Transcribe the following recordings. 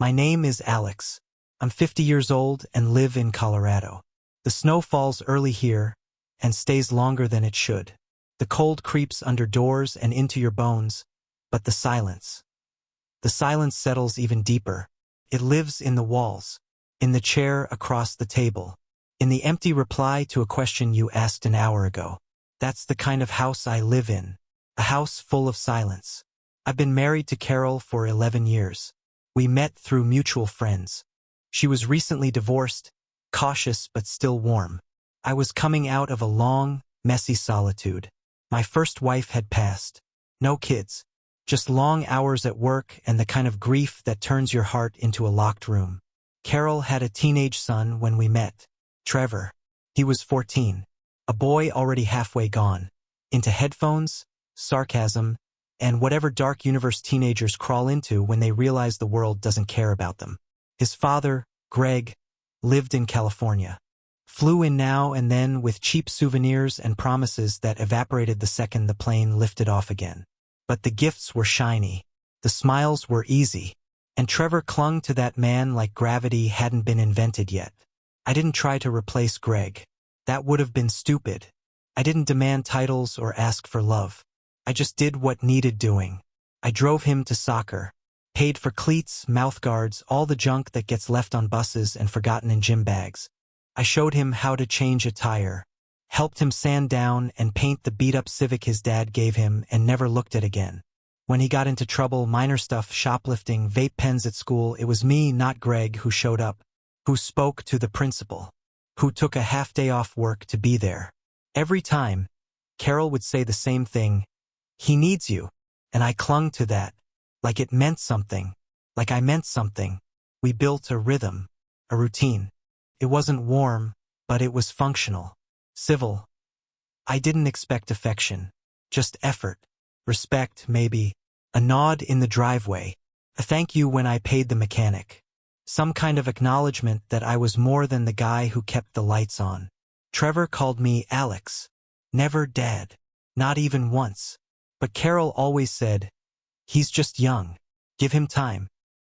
My name is Alex. I'm 50 years old and live in Colorado. The snow falls early here and stays longer than it should. The cold creeps under doors and into your bones, but the silence settles even deeper. It lives in the walls, in the chair across the table, in the empty reply to a question you asked an hour ago. That's the kind of house I live in, a house full of silence. I've been married to Carol for 11 years. We met through mutual friends. She was recently divorced, cautious but still warm. I was coming out of a long, messy solitude. My first wife had passed. No kids. Just long hours at work and the kind of grief that turns your heart into a locked room. Carol had a teenage son when we met. Trevor. He was 14. A boy already halfway gone. Into headphones, sarcasm, and whatever dark universe teenagers crawl into when they realize the world doesn't care about them. His father, Greg, lived in California. Flew in now and then with cheap souvenirs and promises that evaporated the second the plane lifted off again. But the gifts were shiny. The smiles were easy. And Trevor clung to that man like gravity hadn't been invented yet. I didn't try to replace Greg. That would have been stupid. I didn't demand titles or ask for love. I just did what needed doing. I drove him to soccer. Paid for cleats, mouthguards, all the junk that gets left on buses and forgotten in gym bags. I showed him how to change a tire. Helped him sand down and paint the beat-up Civic his dad gave him and never looked at again. When he got into trouble, minor stuff, shoplifting, vape pens at school, it was me, not Greg, who showed up, who spoke to the principal, who took a half day off work to be there. Every time, Carol would say the same thing, "He needs you," and I clung to that, like it meant something, like I meant something. We built a rhythm, a routine. It wasn't warm, but it was functional. Civil. I didn't expect affection, just effort, respect maybe, a nod in the driveway, a thank you when I paid the mechanic, some kind of acknowledgement that I was more than the guy who kept the lights on. Trevor called me Alex, never Dad, not even once. But Carol always said, "He's just young, give him time."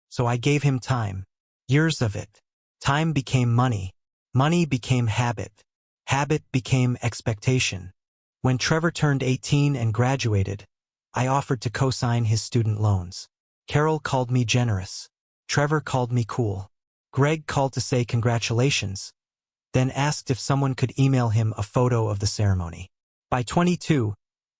So I gave him time, years of it. Time became money, money became habit. Habit became expectation. When Trevor turned 18 and graduated, I offered to co-sign his student loans. Carol called me generous. Trevor called me cool. Greg called to say congratulations, then asked if someone could email him a photo of the ceremony. By 22,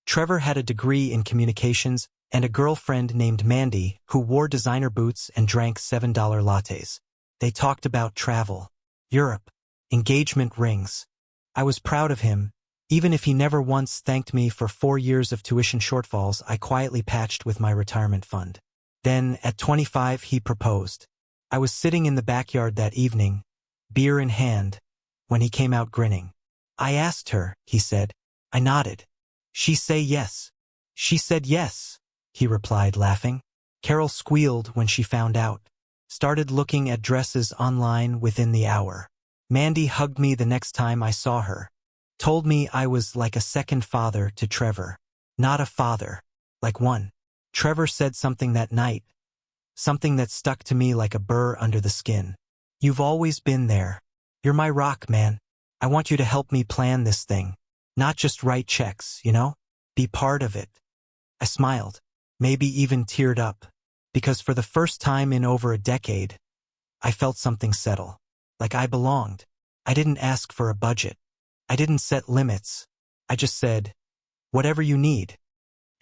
Trevor had a degree in communications and a girlfriend named Mandy who wore designer boots and drank $7 lattes. They talked about travel, Europe, engagement rings. I was proud of him, even if he never once thanked me for 4 years of tuition shortfalls I quietly patched with my retirement fund. Then, at 25, he proposed. I was sitting in the backyard that evening, beer in hand, when he came out grinning. "I asked her," he said. I nodded. "She say yes." "She said yes," he replied, laughing. Carol squealed when she found out. Started looking at dresses online within the hour. Mandy hugged me the next time I saw her. Told me I was like a second father to Trevor. Not a father, like one. Trevor said something that night, something that stuck to me like a burr under the skin. "You've always been there. You're my rock, man. I want you to help me plan this thing. Not just write checks, you know? Be part of it." I smiled, maybe even teared up, because for the first time in over a decade, I felt something settle. Like I belonged. I didn't ask for a budget. I didn't set limits. I just said, "Whatever you need."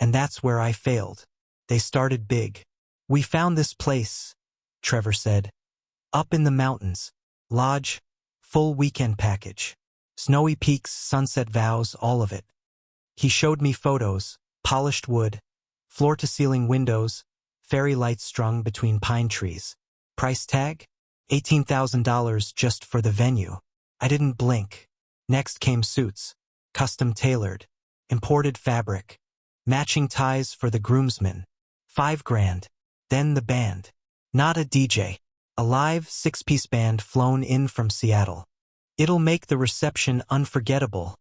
And that's where I failed. They started big. "We found this place," Trevor said. "Up in the mountains. Lodge, full weekend package. Snowy peaks, sunset vows, all of it." He showed me photos, polished wood, floor-to-ceiling windows, fairy lights strung between pine trees. Price tag? $18,000 just for the venue. I didn't blink. Next came suits, custom-tailored, imported fabric, matching ties for the groomsmen. $5,000. Then the band. Not a DJ. A live 6-piece band flown in from Seattle. "It'll make the reception unforgettable,"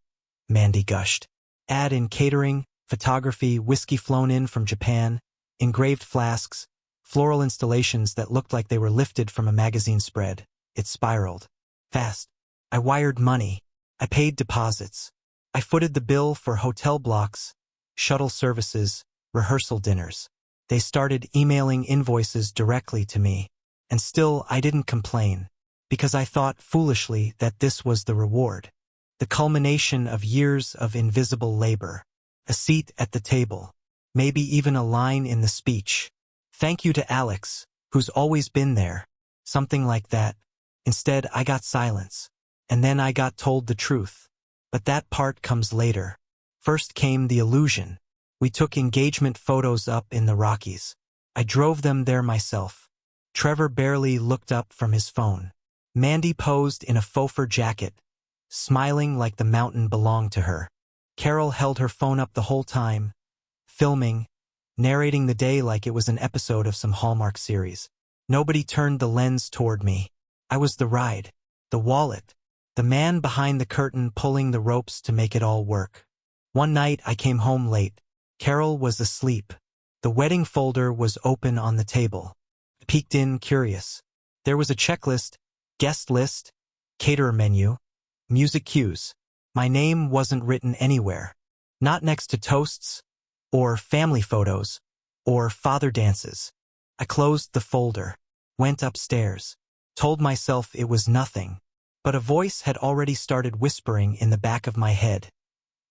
Mandy gushed. "Add in catering, photography, whiskey flown in from Japan, engraved flasks, Floral installations that looked like they were lifted from a magazine spread. It spiraled. Fast. I wired money. I paid deposits. I footed the bill for hotel blocks, shuttle services, rehearsal dinners. They started emailing invoices directly to me. And still I didn't complain, because I thought foolishly that this was the reward. The culmination of years of invisible labor. A seat at the table. Maybe even a line in the speech. Thank you to Alex, who's always been there. Something like that. Instead, I got silence. And then I got told the truth. But that part comes later. First came the illusion. We took engagement photos up in the Rockies. I drove them there myself. Trevor barely looked up from his phone. Mandy posed in a faux fur jacket, smiling like the mountain belonged to her. Carol held her phone up the whole time, filming, narrating the day like it was an episode of some Hallmark series. Nobody turned the lens toward me. I was the ride, the wallet, the man behind the curtain pulling the ropes to make it all work. One night I came home late. Carol was asleep. The wedding folder was open on the table. I peeked in, curious. There was a checklist, guest list, caterer menu, music cues. My name wasn't written anywhere. Not next to toasts, or family photos, or father dances. I closed the folder, went upstairs, told myself it was nothing. But a voice had already started whispering in the back of my head.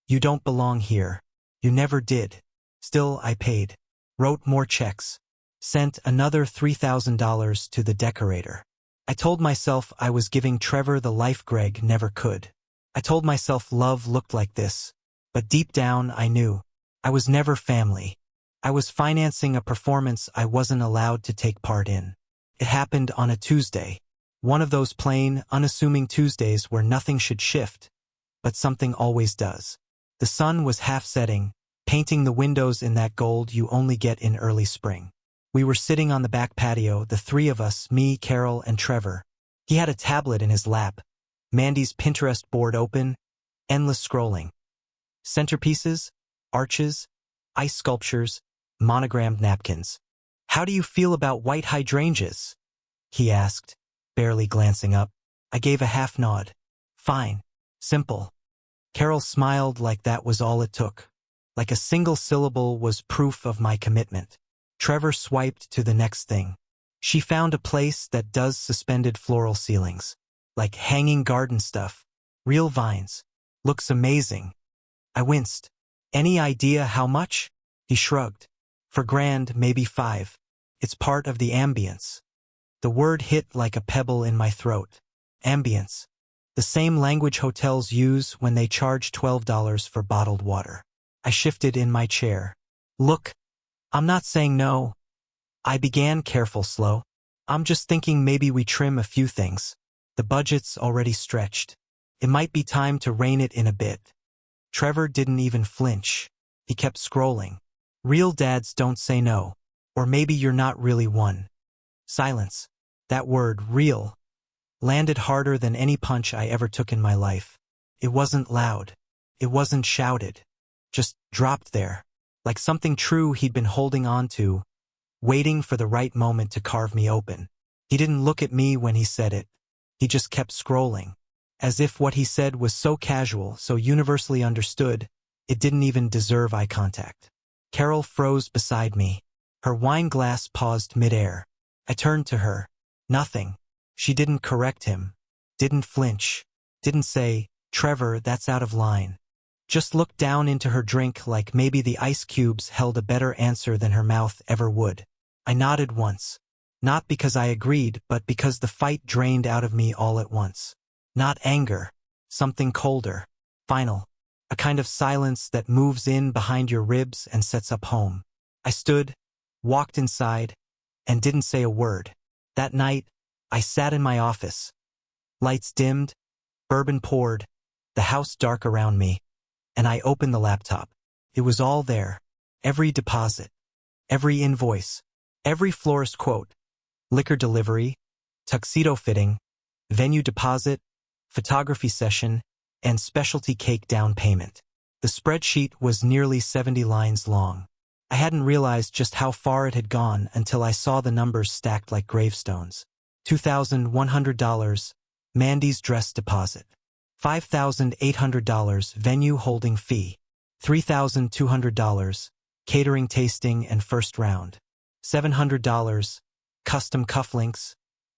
You don't belong here. You never did. Still, I paid. Wrote more checks. Sent another $3,000 to the decorator. I told myself I was giving Trevor the life Greg never could. I told myself love looked like this. But deep down, I knew. I was never family. I was financing a performance I wasn't allowed to take part in. It happened on a Tuesday. One of those plain, unassuming Tuesdays where nothing should shift, but something always does. The sun was half setting, painting the windows in that gold you only get in early spring. We were sitting on the back patio, the three of us, me, Carol, and Trevor. He had a tablet in his lap, Mandy's Pinterest board open, endless scrolling. Centerpieces, arches, ice sculptures, monogrammed napkins. How do you feel about white hydrangeas? He asked, barely glancing up. I gave a half nod. Fine. Simple. Carol smiled like that was all it took. Like a single syllable was proof of my commitment. Trevor swiped to the next thing. She found a place that does suspended floral ceilings. Like hanging garden stuff. Real vines. Looks amazing. I winced. Any idea how much? He shrugged. For grand, maybe 5. It's part of the ambience. The word hit like a pebble in my throat. Ambience. The same language hotels use when they charge $12 for bottled water. I shifted in my chair. Look, I'm not saying no. I began, careful, slow. I'm just thinking maybe we trim a few things. The budget's already stretched. It might be time to rein it in a bit. Trevor didn't even flinch. He kept scrolling. Real dads don't say no. Or maybe you're not really one. Silence. That word, real, landed harder than any punch I ever took in my life. It wasn't loud. It wasn't shouted. Just dropped there. Like something true he'd been holding on to, waiting for the right moment to carve me open. He didn't look at me when he said it. He just kept scrolling. As if what he said was so casual, so universally understood, it didn't even deserve eye contact. Carol froze beside me. Her wine glass paused midair. I turned to her. Nothing. She didn't correct him. Didn't flinch. Didn't say, Trevor, that's out of line. Just looked down into her drink like maybe the ice cubes held a better answer than her mouth ever would. I nodded once. Not because I agreed, but because the fight drained out of me all at once. Not anger. Something colder. Final. A kind of silence that moves in behind your ribs and sets up home. I stood, walked inside, and didn't say a word. That night, I sat in my office. Lights dimmed, bourbon poured, the house dark around me, and I opened the laptop. It was all there. Every deposit, every invoice, every florist quote, liquor delivery, tuxedo fitting, venue deposit, photography session, and specialty cake down payment. The spreadsheet was nearly 70 lines long. I hadn't realized just how far it had gone until I saw the numbers stacked like gravestones. $2,100, Mandy's dress deposit. $5,800, venue holding fee. $3,200, catering tasting and first round. $700, custom cufflinks,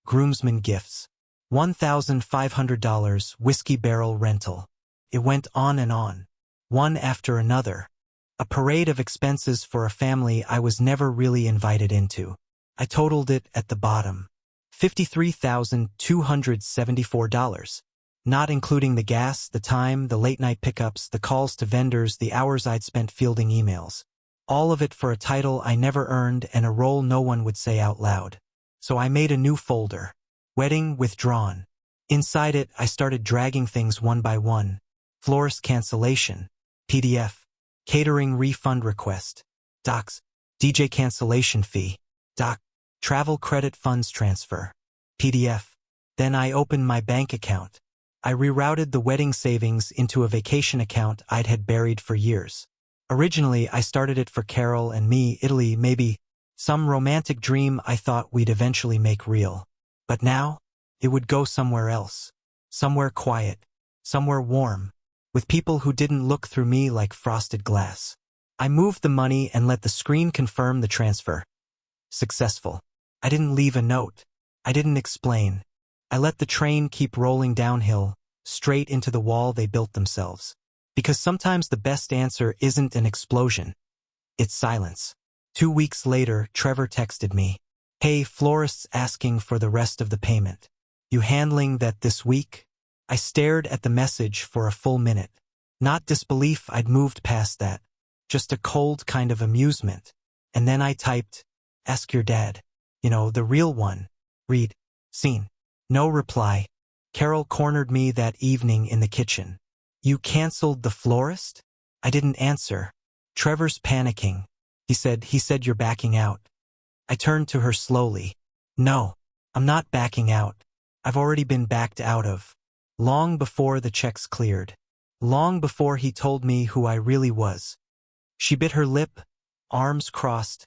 groomsmen gifts. $1,500, whiskey barrel rental. It went on and on, one after another. A parade of expenses for a family I was never really invited into. I totaled it at the bottom. $53,274. Not including the gas, the time, the late-night pickups, the calls to vendors, the hours I'd spent fielding emails. All of it for a title I never earned and a role no one would say out loud. So I made a new folder. Wedding withdrawn. Inside it, I started dragging things one by one. Florist cancellation. PDF. Catering refund request. Docs. DJ cancellation fee. Doc. Travel credit funds transfer. PDF. Then I opened my bank account. I rerouted the wedding savings into a vacation account I'd had buried for years. Originally, I started it for Carol and me, Italy, maybe some romantic dream I thought we'd eventually make real. But now, it would go somewhere else. Somewhere quiet. Somewhere warm. With people who didn't look through me like frosted glass. I moved the money and let the screen confirm the transfer. Successful. I didn't leave a note. I didn't explain. I let the train keep rolling downhill, straight into the wall they built themselves. Because sometimes the best answer isn't an explosion. It's silence. 2 weeks later, Trevor texted me. Hey, florist's asking for the rest of the payment. You handling that this week? I stared at the message for a full minute. Not disbelief, I'd moved past that. Just a cold kind of amusement. And then I typed, ask your dad. You know, the real one. Read. Scene. No reply. Carol cornered me that evening in the kitchen. You canceled the florist? I didn't answer. Trevor's panicking. He said you're backing out. I turned to her slowly. No, I'm not backing out. I've already been backed out of. Long before the checks cleared. Long before he told me who I really was. She bit her lip, arms crossed,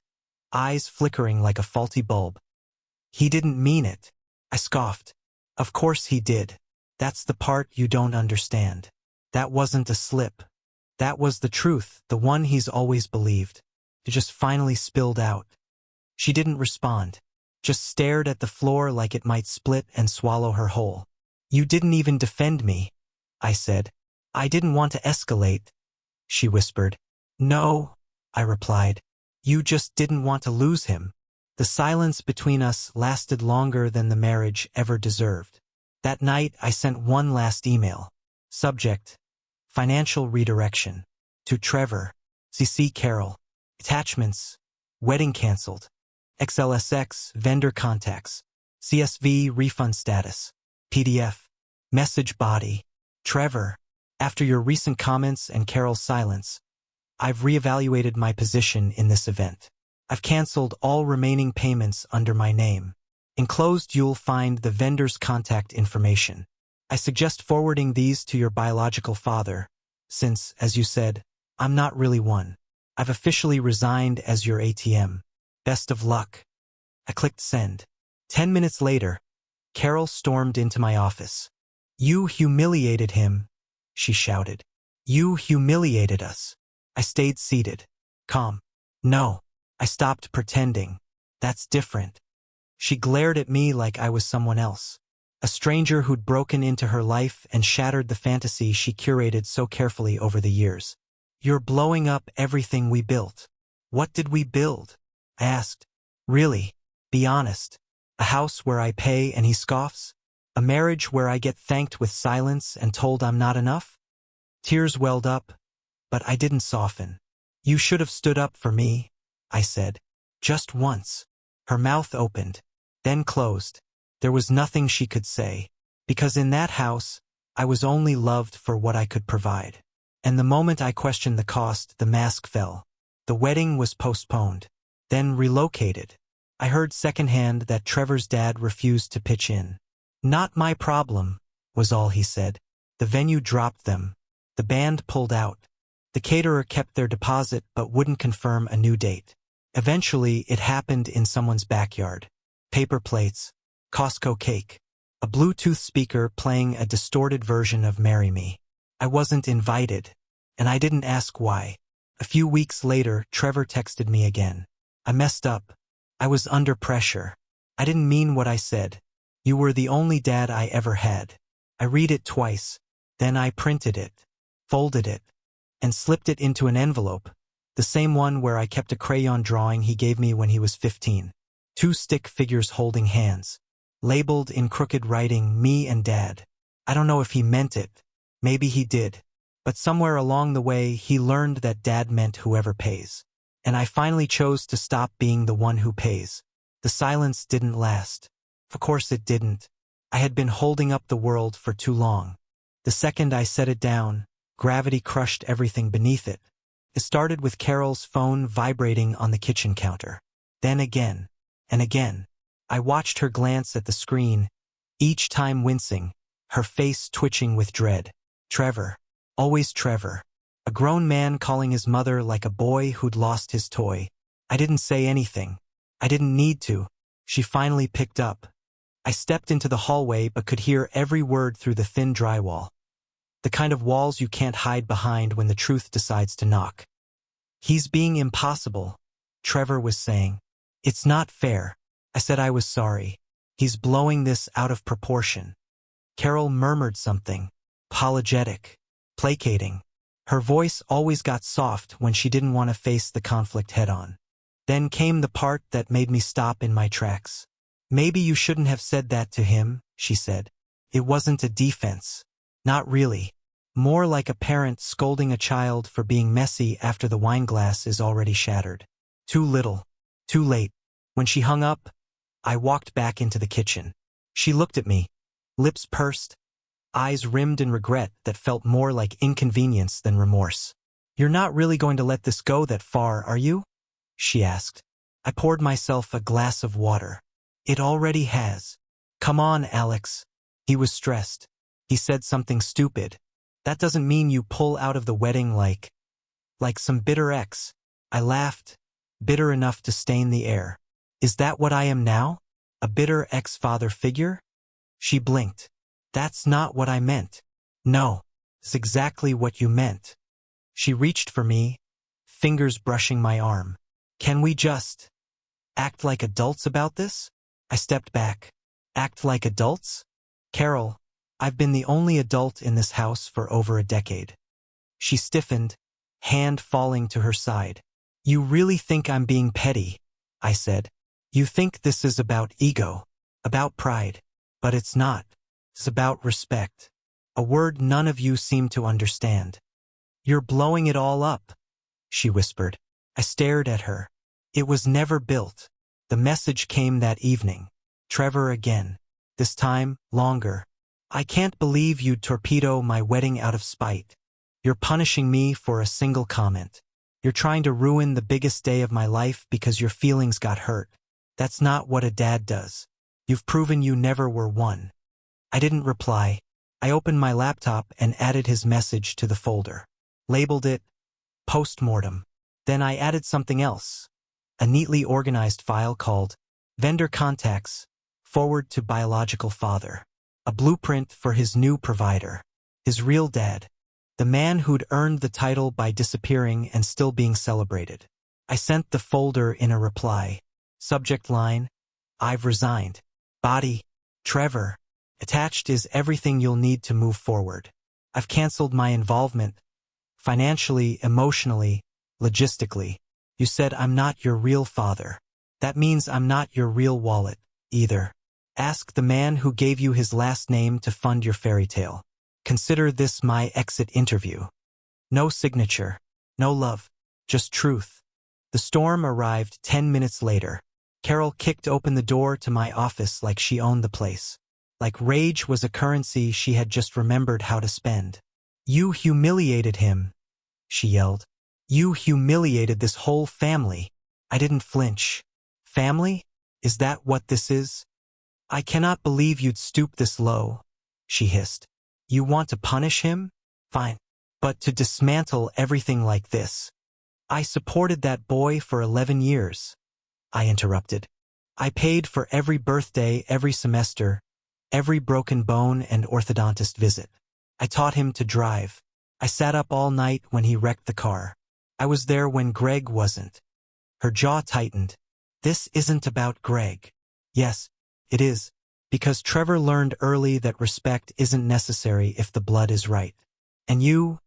eyes flickering like a faulty bulb. He didn't mean it. I scoffed. Of course he did. That's the part you don't understand. That wasn't a slip. That was the truth, the one he's always believed. It just finally spilled out. She didn't respond. Just stared at the floor like it might split and swallow her whole. You didn't even defend me, I said. I didn't want to escalate, she whispered. No, I replied. You just didn't want to lose him. The silence between us lasted longer than the marriage ever deserved. That night, I sent one last email. Subject: financial redirection. To Trevor. CC Carol. Attachments: wedding canceled. XLSX, vendor contacts. CSV, refund status. PDF. Message body. Trevor, after your recent comments and Carol's silence, I've reevaluated my position in this event. I've canceled all remaining payments under my name. Enclosed, you'll find the vendor's contact information. I suggest forwarding these to your biological father, since, as you said, I'm not really one. I've officially resigned as your ATM. Best of luck. I clicked send. 10 minutes later, Carol stormed into my office. You humiliated him, she shouted. You humiliated us. I stayed seated, calm. No, I stopped pretending. That's different. She glared at me like I was someone else. A stranger who'd broken into her life and shattered the fantasy she curated so carefully over the years. You're blowing up everything we built. What did we build? I asked. Really? Be honest. A house where I pay and he scoffs? A marriage where I get thanked with silence and told I'm not enough? Tears welled up, but I didn't soften. You should have stood up for me, I said. Just once. Her mouth opened, then closed. There was nothing she could say, because in that house, I was only loved for what I could provide. And the moment I questioned the cost, the mask fell. The wedding was postponed, then relocated. I heard secondhand that Trevor's dad refused to pitch in. Not my problem, was all he said. The venue dropped them. The band pulled out. The caterer kept their deposit but wouldn't confirm a new date. Eventually, it happened in someone's backyard. Paper plates, Costco cake, a Bluetooth speaker playing a distorted version of Marry Me. I wasn't invited, and I didn't ask why. A few weeks later, Trevor texted me again. I messed up. I was under pressure. I didn't mean what I said. You were the only dad I ever had. I read it twice. Then I printed it, folded it, and slipped it into an envelope, the same one where I kept a crayon drawing he gave me when he was 15. 2 stick figures holding hands, labeled in crooked writing, me and Dad. I don't know if he meant it. Maybe he did. But somewhere along the way, he learned that Dad meant whoever pays. And I finally chose to stop being the one who pays. The silence didn't last. Of course it didn't. I had been holding up the world for too long. The second I set it down, gravity crushed everything beneath it. It started with Carol's phone vibrating on the kitchen counter. Then again, and again. I watched her glance at the screen, each time wincing, her face twitching with dread. Trevor. Always Trevor. A grown man calling his mother like a boy who'd lost his toy. I didn't say anything. I didn't need to. She finally picked up. I stepped into the hallway but could hear every word through the thin drywall. The kind of walls you can't hide behind when the truth decides to knock. He's being impossible, Trevor was saying. It's not fair. I said I was sorry. He's blowing this out of proportion. Carol murmured something. Apologetic. Placating. Her voice always got soft when she didn't want to face the conflict head-on. Then came the part that made me stop in my tracks. Maybe you shouldn't have said that to him, she said. It wasn't a defense. Not really. More like a parent scolding a child for being messy after the wine glass is already shattered. Too little. Too late. When she hung up, I walked back into the kitchen. She looked at me, lips pursed, eyes rimmed in regret that felt more like inconvenience than remorse. You're not really going to let this go that far, are you? She asked. I poured myself a glass of water. It already has. Come on, Alex. He was stressed. He said something stupid. That doesn't mean you pull out of the wedding like some bitter ex. I laughed, bitter enough to stain the air. Is that what I am now? A bitter ex-father figure? She blinked. That's not what I meant. No, it's exactly what you meant. She reached for me, fingers brushing my arm. Can we just act like adults about this? I stepped back. Act like adults? Carol, I've been the only adult in this house for over a decade. She stiffened, hand falling to her side. You really think I'm being petty? I said. You think this is about ego, about pride, but it's not. It's about respect. A word none of you seem to understand. You're blowing it all up, she whispered. I stared at her. It was never built. The message came that evening. Trevor again. This time, longer. I can't believe you'd torpedo my wedding out of spite. You're punishing me for a single comment. You're trying to ruin the biggest day of my life because your feelings got hurt. That's not what a dad does. You've proven you never were one. I didn't reply. I opened my laptop and added his message to the folder. Labeled it postmortem. Then I added something else. A neatly organized file called Vendor Contacts, Forward to Biological Father. A blueprint for his new provider. His real dad. The man who'd earned the title by disappearing and still being celebrated. I sent the folder in a reply. Subject line, I've resigned. Body, Trevor. Attached is everything you'll need to move forward. I've canceled my involvement. Financially, emotionally, logistically. You said I'm not your real father. That means I'm not your real wallet, either. Ask the man who gave you his last name to fund your fairy tale. Consider this my exit interview. No signature. No love. Just truth. The storm arrived 10 minutes later. Carol kicked open the door to my office like she owned the place. Like rage was a currency she had just remembered how to spend. You humiliated him, she yelled. You humiliated this whole family. I didn't flinch. Family? Is that what this is? I cannot believe you'd stoop this low, she hissed. You want to punish him? Fine. But to dismantle everything like this. I supported that boy for 11 years. I interrupted. I paid for every birthday, every semester, every broken bone and orthodontist visit. I taught him to drive. I sat up all night when he wrecked the car. I was there when Greg wasn't. Her jaw tightened. This isn't about Greg. Yes, it is. Because Trevor learned early that respect isn't necessary if the blood is right. And you?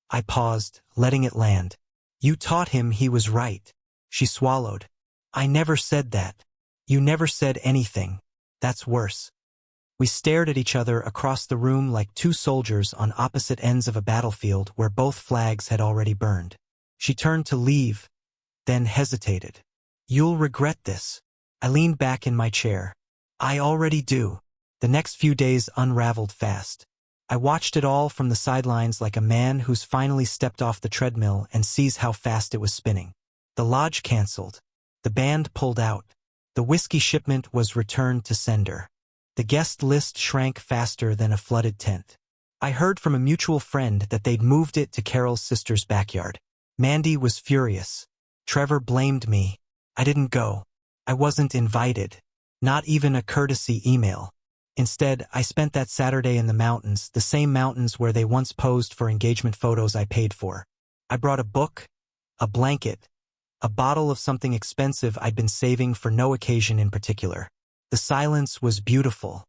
I paused, letting it land. You taught him he was right. She swallowed. I never said that. You never said anything. That's worse. We stared at each other across the room like two soldiers on opposite ends of a battlefield where both flags had already burned. She turned to leave, then hesitated. You'll regret this. I leaned back in my chair. I already do. The next few days unraveled fast. I watched it all from the sidelines like a man who's finally stepped off the treadmill and sees how fast it was spinning. The lodge canceled. The band pulled out. The whiskey shipment was returned to sender. The guest list shrank faster than a flooded tent. I heard from a mutual friend that they'd moved it to Carol's sister's backyard. Mandy was furious. Trevor blamed me. I didn't go. I wasn't invited. Not even a courtesy email. Instead, I spent that Saturday in the mountains, the same mountains where they once posed for engagement photos I paid for. I brought a book, a blanket, a bottle of something expensive I'd been saving for no occasion in particular. The silence was beautiful.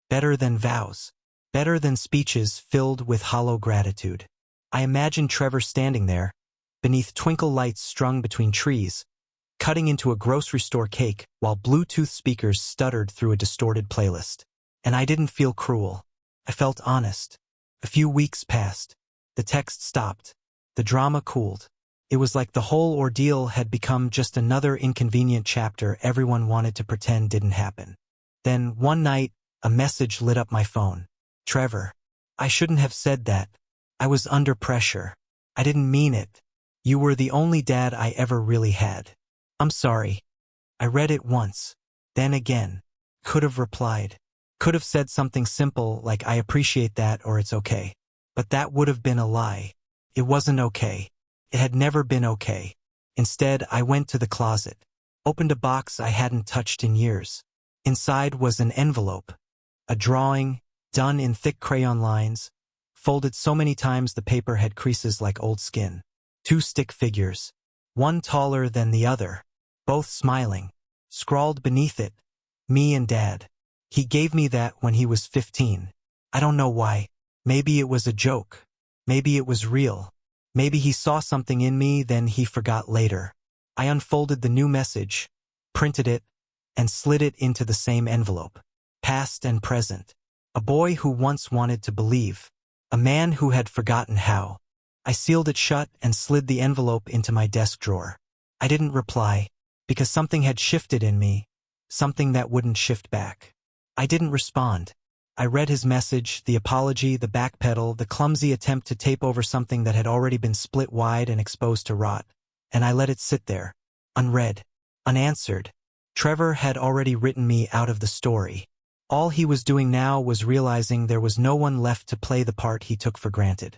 Better than vows. Better than speeches filled with hollow gratitude. I imagined Trevor standing there, beneath twinkle lights strung between trees, cutting into a grocery store cake while Bluetooth speakers stuttered through a distorted playlist. And I didn't feel cruel. I felt honest. A few weeks passed. The text stopped. The drama cooled. It was like the whole ordeal had become just another inconvenient chapter everyone wanted to pretend didn't happen. Then, one night, a message lit up my phone. Trevor. I shouldn't have said that. I was under pressure. I didn't mean it. You were the only dad I ever really had. I'm sorry. I read it once. Then again. Could have replied. Could have said something simple like I appreciate that or it's okay. But that would have been a lie. It wasn't okay. It had never been okay. Instead, I went to the closet, opened a box I hadn't touched in years. Inside was an envelope, a drawing, done in thick crayon lines, folded so many times the paper had creases like old skin. 2 stick figures, one taller than the other, both smiling. Scrawled beneath it, me and Dad. He gave me that when he was 15. I don't know why. Maybe it was a joke. Maybe it was real. Maybe he saw something in me, then he forgot later. I unfolded the new message, printed it, and slid it into the same envelope. Past and present. A boy who once wanted to believe. A man who had forgotten how. I sealed it shut and slid the envelope into my desk drawer. I didn't reply, because something had shifted in me, something that wouldn't shift back. I didn't respond. I read his message, the apology, the backpedal, the clumsy attempt to tape over something that had already been split wide and exposed to rot, and I let it sit there, unread, unanswered. Trevor had already written me out of the story. All he was doing now was realizing there was no one left to play the part he took for granted.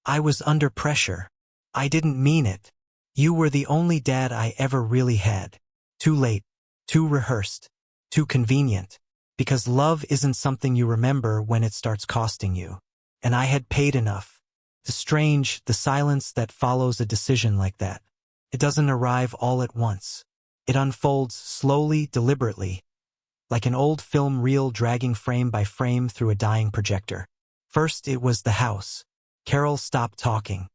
I was under pressure. I didn't mean it. You were the only dad I ever really had. Too late, too rehearsed, too convenient. Because love isn't something you remember when it starts costing you. And I had paid enough. The silence that follows a decision like that. It doesn't arrive all at once. It unfolds slowly, deliberately, like an old film reel dragging frame by frame through a dying projector. First, it was the house. Carol stopped talking.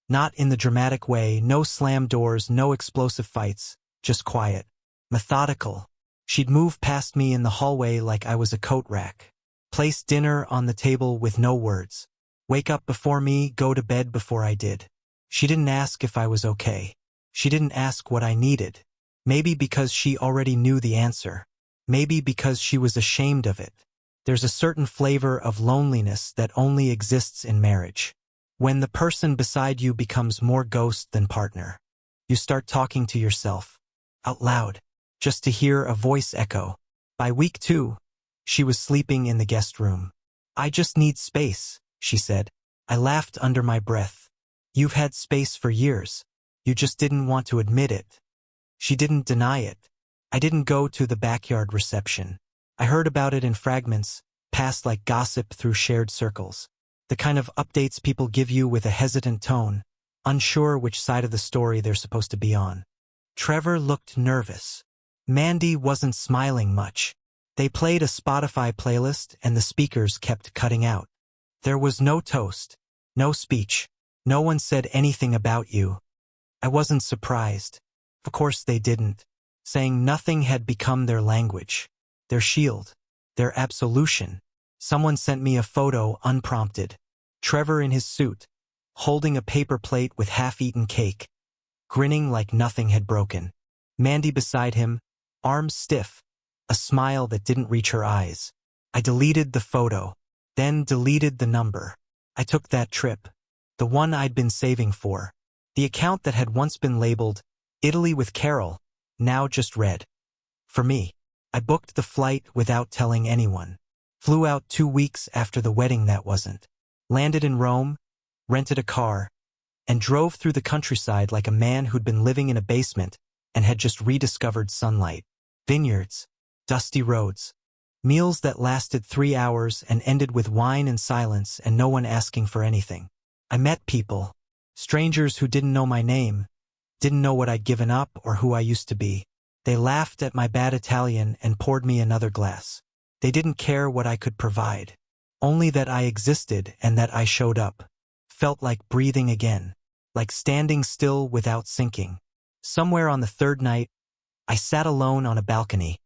Not in the dramatic way, no slam doors, no explosive fights, just quiet. Methodical. She'd move past me in the hallway like I was a coat rack. Place dinner on the table with no words. Wake up before me, go to bed before I did. She didn't ask if I was okay. She didn't ask what I needed. Maybe because she already knew the answer. Maybe because she was ashamed of it. There's a certain flavor of loneliness that only exists in marriage. When the person beside you becomes more ghost than partner. You start talking to yourself. Out loud. Just to hear a voice echo. By week 2, she was sleeping in the guest room. I just need space, she said. I laughed under my breath. You've had space for years. You just didn't want to admit it. She didn't deny it. I didn't go to the backyard reception. I heard about it in fragments, passed like gossip through shared circles. The kind of updates people give you with a hesitant tone, unsure which side of the story they're supposed to be on. Trevor looked nervous. Mandy wasn't smiling much. They played a Spotify playlist and the speakers kept cutting out. There was no toast, no speech. No one said anything about you. I wasn't surprised. Of course they didn't. Saying nothing had become their language, their shield, their absolution. Someone sent me a photo unprompted. Trevor in his suit, holding a paper plate with half-eaten cake, grinning like nothing had broken. Mandy beside him, arms stiff, a smile that didn't reach her eyes. I deleted the photo, then deleted the number. I took that trip, the one I'd been saving for. The account that had once been labeled Italy with Carol, now just read. For me. I booked the flight without telling anyone. Flew out 2 weeks after the wedding that wasn't. Landed in Rome, rented a car, and drove through the countryside like a man who'd been living in a basement and had just rediscovered sunlight. Vineyards, dusty roads, meals that lasted 3 hours and ended with wine and silence and no one asking for anything. I met people, strangers who didn't know my name, didn't know what I'd given up or who I used to be. They laughed at my bad Italian and poured me another glass. They didn't care what I could provide, only that I existed and that I showed up. Felt like breathing again, like standing still without sinking. Somewhere on the third night, I sat alone on a balcony,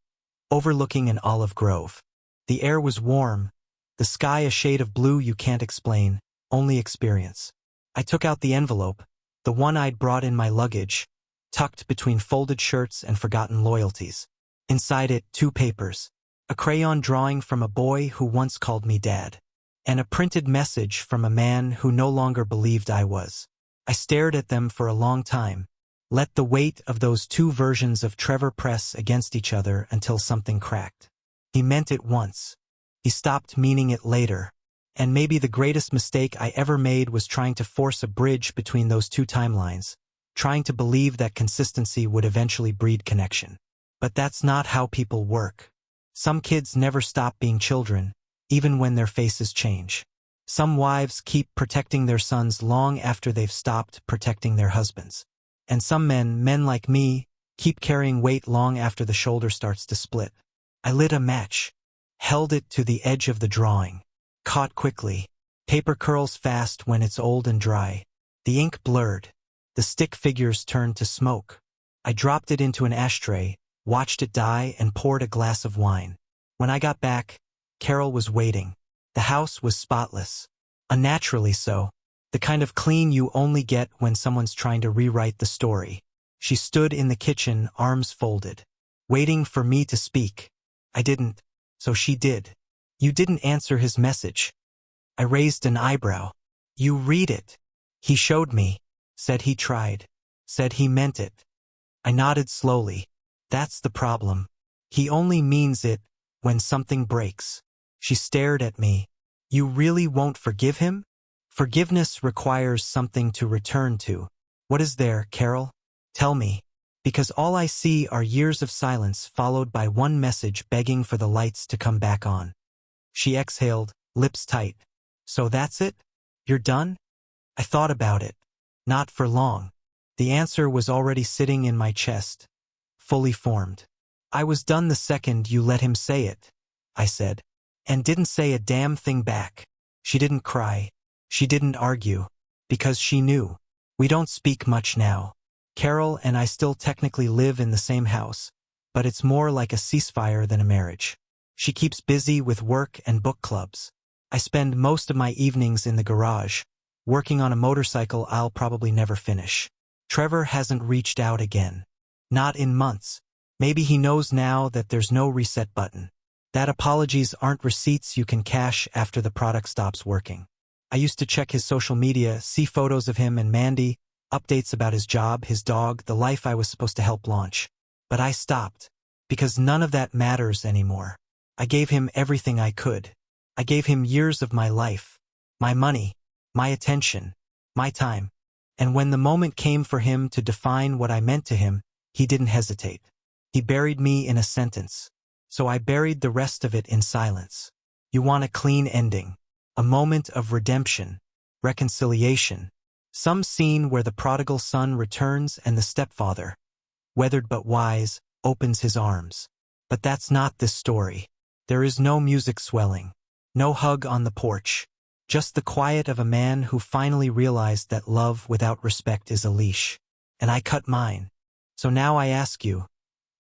overlooking an olive grove. The air was warm, the sky a shade of blue you can't explain, only experience. I took out the envelope, the one I'd brought in my luggage, tucked between folded shirts and forgotten loyalties. Inside it, 2 papers, a crayon drawing from a boy who once called me Dad, and a printed message from a man who no longer believed I was. I stared at them for a long time, let the weight of those 2 versions of Trevor press against each other until something cracked. He meant it once. He stopped meaning it later. And maybe the greatest mistake I ever made was trying to force a bridge between those 2 timelines, trying to believe that consistency would eventually breed connection. But that's not how people work. Some kids never stop being children, even when their faces change. Some wives keep protecting their sons long after they've stopped protecting their husbands. And some men like me, keep carrying weight long after the shoulder starts to split. I lit a match, held it to the edge of the drawing. Caught quickly. Paper curls fast when it's old and dry. The ink blurred. The stick figures turned to smoke. I dropped it into an ashtray, watched it die and poured a glass of wine. When I got back, Carol was waiting. The house was spotless. Unnaturally so. The kind of clean you only get when someone's trying to rewrite the story. She stood in the kitchen, arms folded, waiting for me to speak. I didn't, so she did. You didn't answer his message. I raised an eyebrow. You read it. He showed me. Said he tried. Said he meant it. I nodded slowly. That's the problem. He only means it when something breaks. She stared at me. You really won't forgive him? Forgiveness requires something to return to. What is there, Carol? Tell me. Because all I see are years of silence followed by one message begging for the lights to come back on. She exhaled, lips tight. So that's it? You're done? I thought about it. Not for long. The answer was already sitting in my chest, fully formed. I was done the second you let him say it, I said, and didn't say a damn thing back. She didn't cry. She didn't argue. Because she knew. We don't speak much now. Carol and I still technically live in the same house, but it's more like a ceasefire than a marriage. She keeps busy with work and book clubs. I spend most of my evenings in the garage, working on a motorcycle I'll probably never finish. Trevor hasn't reached out again. Not in months. Maybe he knows now that there's no reset button. That apologies aren't receipts you can cash after the product stops working. I used to check his social media, see photos of him and Mandy, updates about his job, his dog, the life I was supposed to help launch. But I stopped. Because none of that matters anymore. I gave him everything I could. I gave him years of my life, my money, my attention, my time. And when the moment came for him to define what I meant to him, he didn't hesitate. He buried me in a sentence. So I buried the rest of it in silence. You want a clean ending, a moment of redemption, reconciliation, some scene where the prodigal son returns and the stepfather, weathered but wise, opens his arms. But that's not this story. There is no music swelling, no hug on the porch, just the quiet of a man who finally realized that love without respect is a leash. And I cut mine. So now I ask you,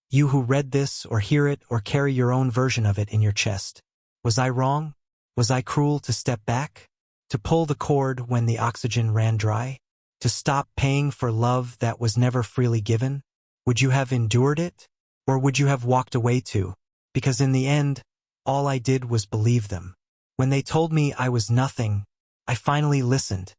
you who read this or hear it or carry your own version of it in your chest, was I wrong? Was I cruel to step back? To pull the cord when the oxygen ran dry? To stop paying for love that was never freely given? Would you have endured it? Or would you have walked away too? Because in the end, all I did was believe them. When they told me I was nothing, I finally listened.